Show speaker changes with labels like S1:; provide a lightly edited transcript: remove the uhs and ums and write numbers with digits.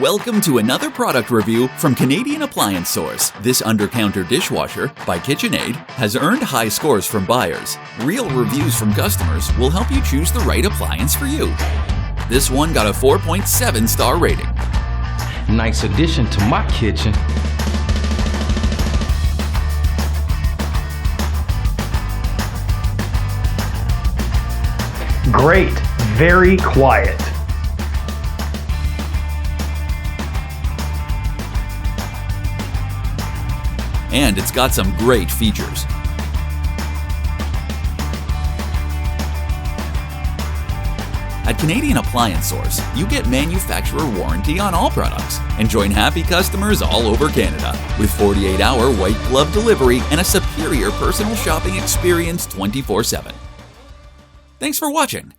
S1: Welcome to another product review from Canadian Appliance Source. This Undercounter Dishwasher by KitchenAid has earned high scores from buyers. Real reviews from customers will help you choose the right appliance for you. This one got a 4.7-star rating.
S2: Nice addition to my kitchen.
S3: Great, very quiet.
S1: And it's got some great features. At Canadian Appliance Source, you get manufacturer warranty on all products and join happy customers all over Canada with 48-hour white glove delivery and a superior personal shopping experience 24/7. Thanks for watching.